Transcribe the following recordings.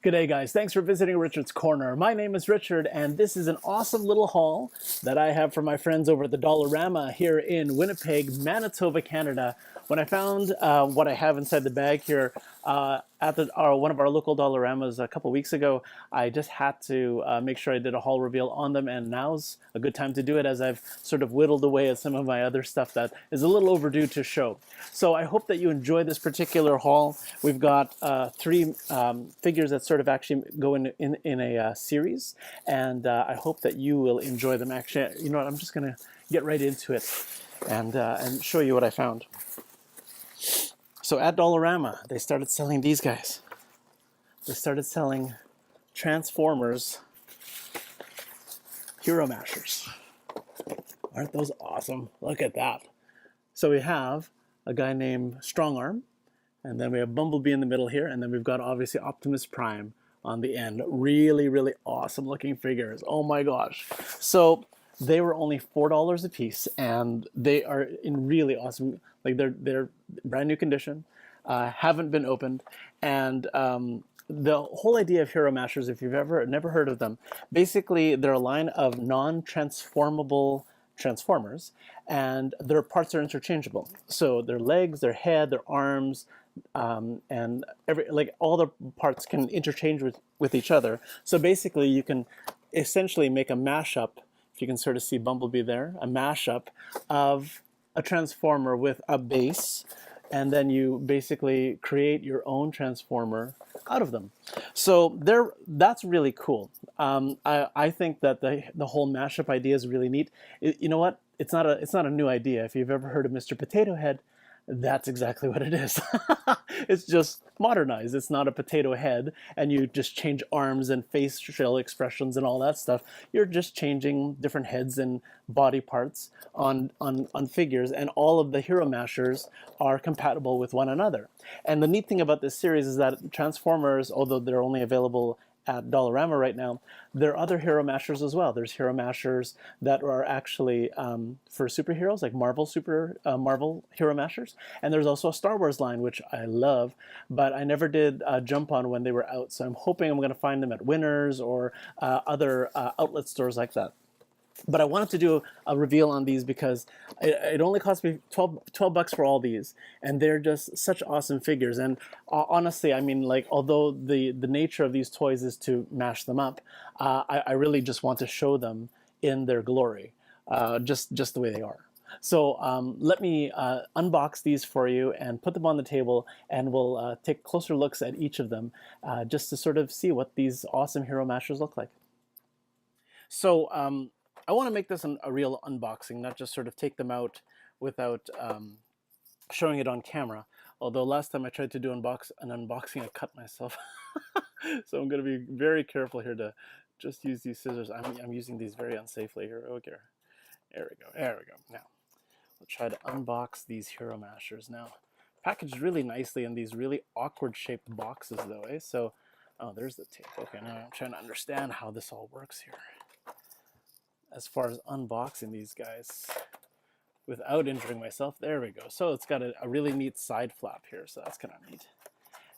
G'day guys, thanks for visiting Richard's Corner. My name is Richard and this is an awesome little haul that I have for my friends over at the Dollarama here in Winnipeg, Manitoba, Canada. When I found what I have inside the bag here at one of our local Dollaramas a couple weeks ago, I just had to make sure I did a haul reveal on them, and now's a good time to do it as I've sort of whittled away at some of my other stuff that is a little overdue to show. So I hope that you enjoy this particular haul. We've got three figures that sort of actually go in a series, and I hope that you will enjoy them. Actually, you know what, I'm just gonna get right into it and show you what I found. So at Dollarama, they started selling these guys. They started selling Transformers Hero Mashers. Aren't those awesome? Look at that. So we have a guy named Strongarm, and then we have Bumblebee in the middle here, and then we've got obviously Optimus Prime on the end. Really, really awesome looking figures. Oh my gosh. So they were only $4 a piece, and they are in really awesome, like they're brand new condition, haven't been opened, and the whole idea of Hero Mashers, if you've never heard of them, basically they're a line of non-transformable Transformers, and their parts are interchangeable. So their legs, their head, their arms, and all the parts can interchange with each other. So basically you can essentially make a mashup, if you can sort of see Bumblebee there, a mashup of a Transformer with a base, and then you basically create your own Transformer out of them. So that's really cool. I think that the whole mashup idea is really neat. You know what? It's not a new idea. If you've ever heard of Mr. Potato Head, that's exactly what it is. It's just modernized. It's not a potato head and you just change arms and facial expressions and all that stuff. You're just changing different heads and body parts on figures, and all of the Hero Mashers are compatible with one another. And the neat thing about this series is that Transformers, although they're only available at Dollarama right now, there are other Hero Mashers as well. There's Hero Mashers that are actually for superheroes, like Marvel Hero Mashers, and there's also a Star Wars line, which I love, but I never did jump on when they were out. So I'm hoping I'm going to find them at Winners or other outlet stores like that. But I wanted to do a reveal on these because it only cost me 12 bucks for all these, and they're just such awesome figures. And honestly, I mean, like, although the nature of these toys is to mash them up, I really just want to show them in their glory, just the way they are. So let me unbox these for you and put them on the table, and we'll take closer looks at each of them just to sort of see what these awesome Hero Mashers look like. So I want to make this a real unboxing, not just sort of take them out without showing it on camera. Although last time I tried to do an unboxing, I cut myself. So I'm going to be very careful here to just use these scissors. I'm using these very unsafely here. Okay, there we go. There we go. Now, we'll try to unbox these Hero Mashers. Now, packaged really nicely in these really awkward shaped boxes though, eh? So, oh, there's the tape. Okay, now I'm trying to understand how this all works here, as far as unboxing these guys without injuring myself. There we go. So it's got a really neat side flap here, so that's kind of neat.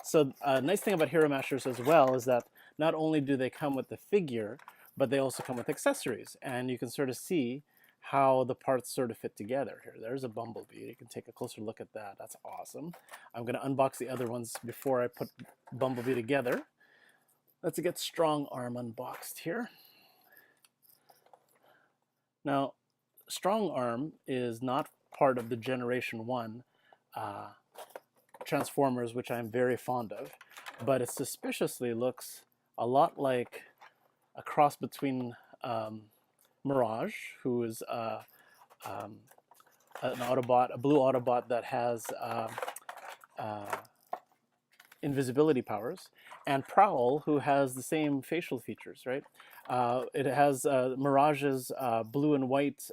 So a nice thing about Hero Mashers as well is that not only do they come with the figure, but they also come with accessories, and you can sort of see how the parts sort of fit together here. There's a Bumblebee. You can take a closer look at that. That's awesome. I'm going to unbox the other ones before I put Bumblebee together. Let's get Strongarm unboxed here. Now, Strongarm is not part of the Generation 1 Transformers, which I'm very fond of, but it suspiciously looks a lot like a cross between Mirage, who is an Autobot, a blue Autobot that has invisibility powers, and Prowl, who has the same facial features, right? It has Mirage's blue and white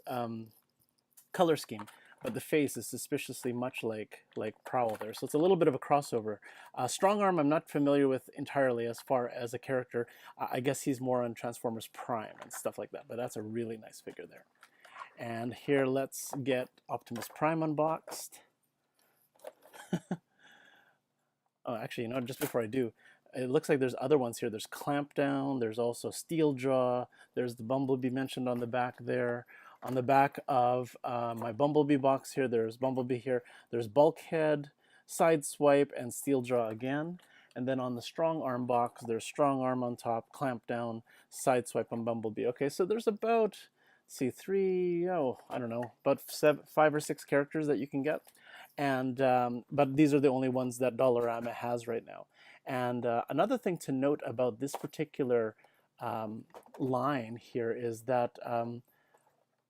color scheme, but the face is suspiciously much like Prowl there. So it's a little bit of a crossover. Strongarm I'm not familiar with entirely as far as a character. I guess he's more on Transformers Prime and stuff like that, but that's a really nice figure there. And here, let's get Optimus Prime unboxed. Oh, actually, you know, just before I do, it looks like there's other ones here. There's Clamp Down, there's also Steel Jaw, there's the Bumblebee mentioned on the back there. On the back of my Bumblebee box here, there's Bumblebee here. There's Bulkhead, Side Swipe, and Steel Jaw again. And then on the Strong Arm box, there's Strong Arm on top, Clamp Down, Side Swipe on Bumblebee. Okay, so there's about, see, I don't know, about 5 or 6 characters that you can get. And but these are the only ones that Dollarama has right now. And another thing to note about this particular line here is that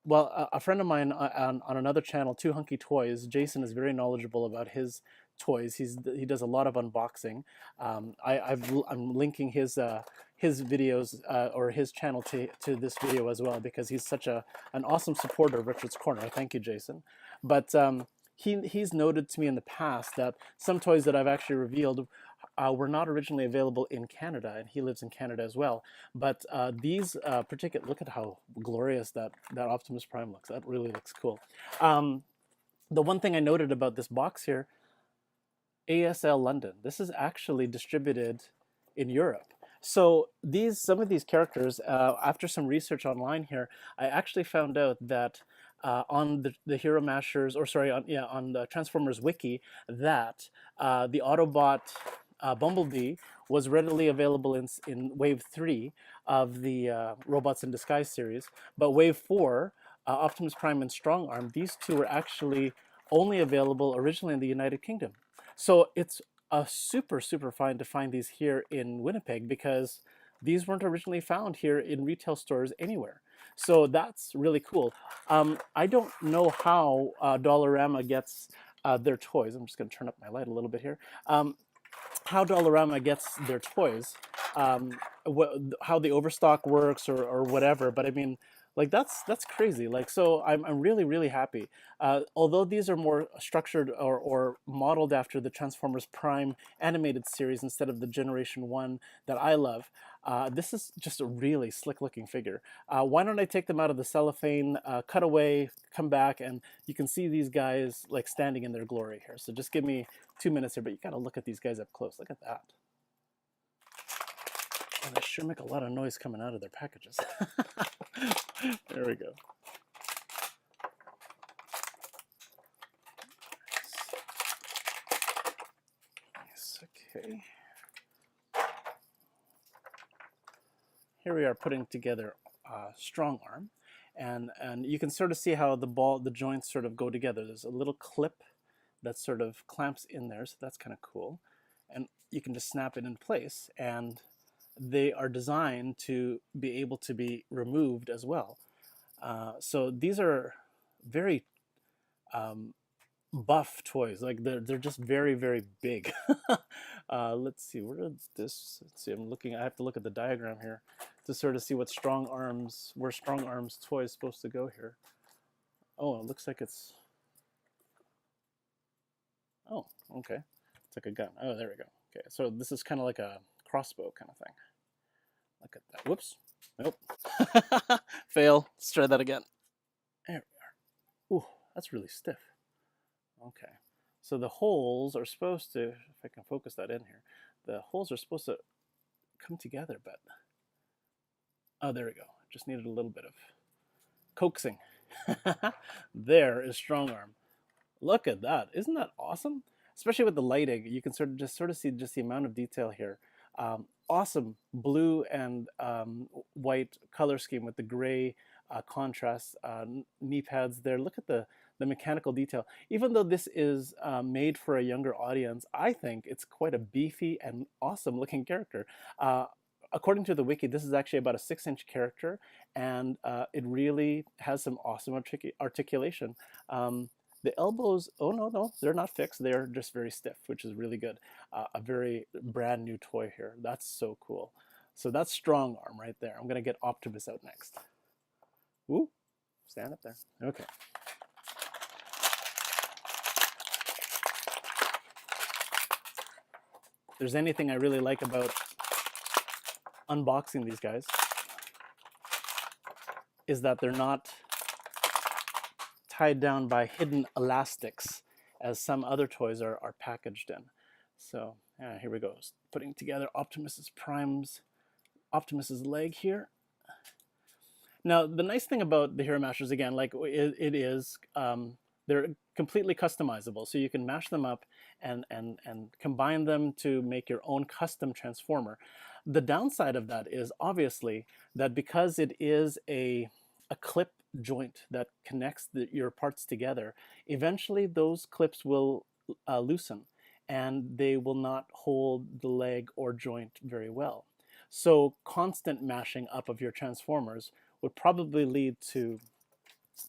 well, a friend of mine on another channel, Toohunky Toys, Jason, is very knowledgeable about his toys. He does a lot of unboxing. I'm linking his videos or his channel to this video as well, because he's such an awesome supporter of Richard's Corner. Thank you, Jason. But he's noted to me in the past that some toys that I've actually revealed were not originally available in Canada, and he lives in Canada as well. But these particular, look at how glorious that Optimus Prime looks. That really looks cool. The one thing I noted about this box here, ASL London. This is actually distributed in Europe. So some of these characters, after some research online here, I actually found out that on the Hero Mashers, or sorry, on the Transformers Wiki, that the Autobot Bumblebee was readily available in Wave 3 of the Robots in Disguise series, but Wave 4, Optimus Prime and Strong Arm, these two were actually only available originally in the United Kingdom. So it's a super find to find these here in Winnipeg, because these weren't originally found here in retail stores anywhere. So that's really cool. I don't know how Dollarama gets their toys. I'm just going to turn up my light a little bit here. How Dollarama gets their toys, how the overstock works or whatever. But I mean, like that's crazy. Like, so I'm really happy. Although these are more structured or modeled after the Transformers Prime animated series instead of the Generation 1 that I love, this is just a really slick looking figure. Why don't I take them out of the cellophane, cut away, come back, and you can see these guys like standing in their glory here. So just give me 2 minutes here, but you gotta look at these guys up close. Look at that. And they sure make a lot of noise coming out of their packages. There we go. Nice. Okay. Here we are putting together Strong Arm, and you can sort of see how the joints sort of go together. There's a little clip that sort of clamps in there, so that's kind of cool. And you can just snap it in place, and they are designed to be able to be removed as well. So these are very buff toys. Like they're just very big. Let's see, where this? Let's see. I have to look at the diagram here to sort of see where Strong Arm's toy is supposed to go here. Oh, it looks like it's. Oh, okay. It's like a gun. Oh, there we go. Okay, so this is kind of like a crossbow kind of thing. Look at that. Whoops. Nope. Fail. Let's try that again. There we are. Ooh, that's really stiff. Okay. So the holes are supposed to, if I can focus that in here, the holes are supposed to come together, but oh, there we go. Just needed a little bit of coaxing. There is Strong Arm. Look at that. Isn't that awesome? Especially with the lighting, you can sort of see just the amount of detail here. Awesome blue and white color scheme with the gray contrast knee pads there. Look at the mechanical detail. Even though this is made for a younger audience, I think it's quite a beefy and awesome looking character. According to the wiki, this is actually about a 6-inch character, and it really has some awesome articulation. The elbows, oh no, they're not fixed. They're just very stiff, which is really good. A very brand new toy here. That's so cool. So that's Strong Arm right there. I'm gonna get Optimus out next. Ooh, stand up there. Okay. If there's anything I really like about unboxing these guys, is that they're not tied down by hidden elastics as some other toys are packaged in. So here we go. Putting together Optimus's leg here. Now, the nice thing about the Hero Mashers, again, like it is, they're completely customizable. So you can mash them up and combine them to make your own custom transformer. The downside of that is obviously that because it is a clip joint that connects your parts together, eventually those clips will loosen and they will not hold the leg or joint very well. So constant mashing up of your transformers would probably lead to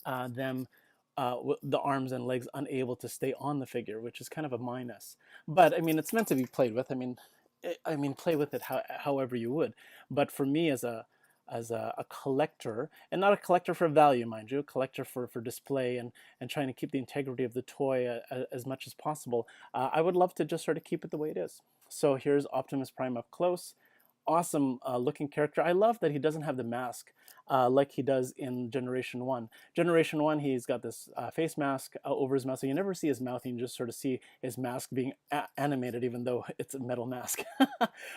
the arms and legs unable to stay on the figure, which is kind of a minus. But I mean, it's meant to be played with. I mean, play with it however you would. But for me, as a collector, and not a collector for value, mind you, a collector for display and trying to keep the integrity of the toy as much as possible, I would love to just sort of keep it the way it is. So here's Optimus Prime up close. Awesome looking character. I love that he doesn't have the mask like he does in Generation 1. Generation 1, he's got this face mask over his mouth, so you never see his mouth, you just sort of see his mask being animated, even though it's a metal mask.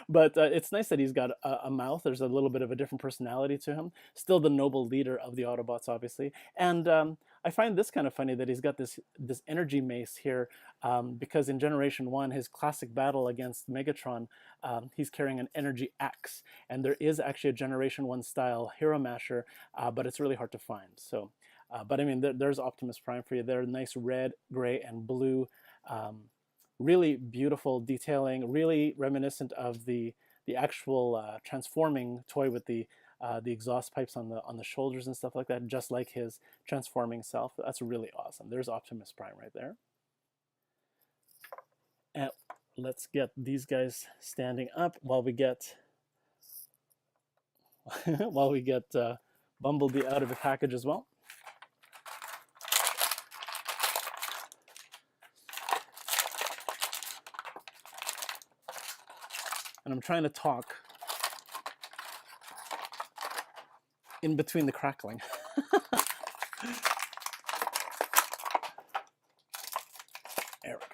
But it's nice that he's got a mouth. There's a little bit of a different personality to him. Still the noble leader of the Autobots, obviously. And I find this kind of funny that he's got this energy mace here because in Generation 1, his classic battle against Megatron, he's carrying an energy axe. And there is actually a Generation 1 style Hero Masher, but it's really hard to find. So, but I mean, there's Optimus Prime for you. They're nice red, gray, and blue. Really beautiful detailing, really reminiscent of the actual transforming toy with the exhaust pipes on the shoulders and stuff like that, just like his transforming self. That's really awesome. There's Optimus Prime right there. And let's get these guys standing up while we get Bumblebee out of the package as well. And I'm trying to talk in between the crackling. There we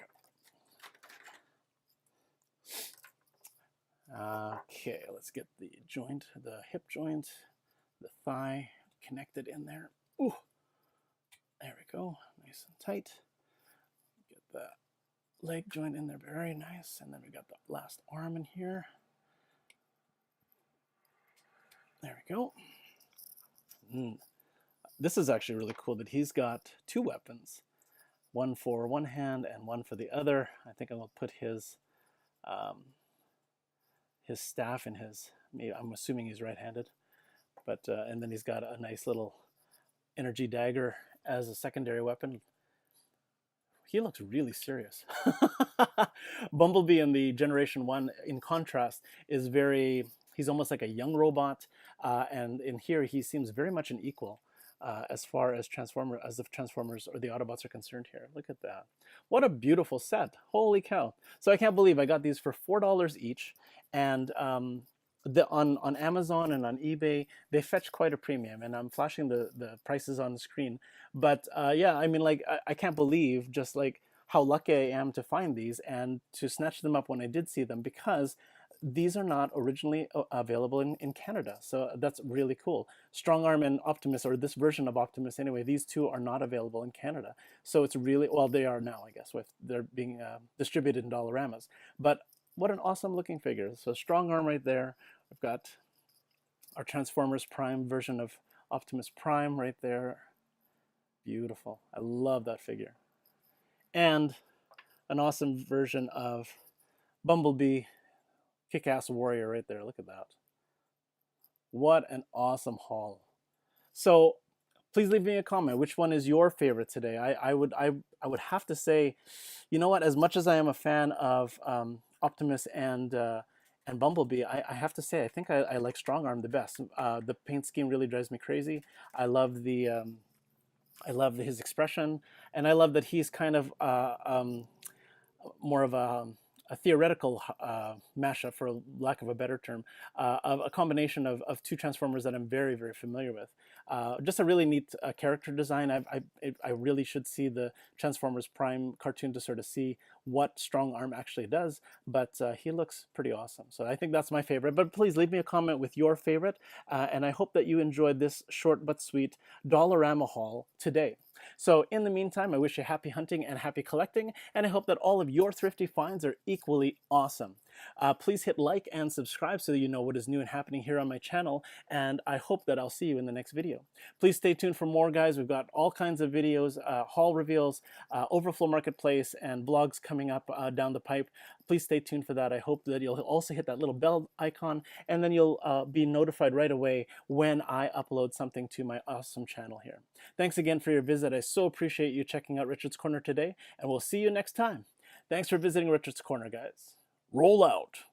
go. Okay, let's get the joint, the hip joint, the thigh connected in there. Ooh, there we go, nice and tight. Get the leg joint in there, very nice. And then we got the last arm in here. There we go. This is actually really cool that he's got two weapons, one for one hand and one for the other. I think I'm gonna put his staff in his, I'm assuming he's right-handed, but and then he's got a nice little energy dagger as a secondary weapon. He looks really serious. Bumblebee in the Generation 1, in contrast, is he's almost like a young robot, and in here he seems very much an equal as far as the Transformers or the Autobots are concerned here. Look at that. What a beautiful set. Holy cow. So I can't believe I got these for $4 each, and on Amazon and on eBay, they fetch quite a premium, and I'm flashing the prices on the screen. But yeah, I mean, like, I can't believe just like how lucky I am to find these and to snatch them up when I did see them, because these are not originally available in Canada. So that's really cool. Strongarm and Optimus, or this version of Optimus anyway, these two are not available in Canada. So it's really, well, they are now, I guess, with they're being distributed in Dollaramas. But what an awesome looking figure. So Strongarm right there. We've got our Transformers Prime version of Optimus Prime right there. Beautiful. I love that figure. And an awesome version of Bumblebee, Kick-Ass Warrior right there. Look at that. What an awesome haul. So please leave me a comment. Which one is your favorite today? I would have to say, you know what, as much as I am a fan of Optimus and Bumblebee, I have to say I think I like Strongarm the best. The paint scheme really drives me crazy. I love his expression, and I love that he's kind of more of a a theoretical mashup, for lack of a better term, of a combination of two Transformers that I'm very, very familiar with. Just a really neat character design. I really should see the Transformers Prime cartoon to sort of see what Strong Arm actually does, but he looks pretty awesome. So I think that's my favorite. But please leave me a comment with your favorite, and I hope that you enjoyed this short but sweet Dollarama haul today. So in the meantime, I wish you happy hunting and happy collecting, and I hope that all of your thrifty finds are equally awesome. Please hit like and subscribe so that you know what is new and happening here on my channel, and I hope that I'll see you in the next video. Please stay tuned for more, guys. We've got all kinds of videos, haul reveals, Overflow Marketplace, and blogs coming up down the pipe. Please stay tuned for that. I hope that you'll also hit that little bell icon, and then you'll be notified right away when I upload something to my awesome channel here. Thanks again for your visit. I so appreciate you checking out Richard's Corner today, and we'll see you next time. Thanks for visiting Richard's Corner, guys. Roll out.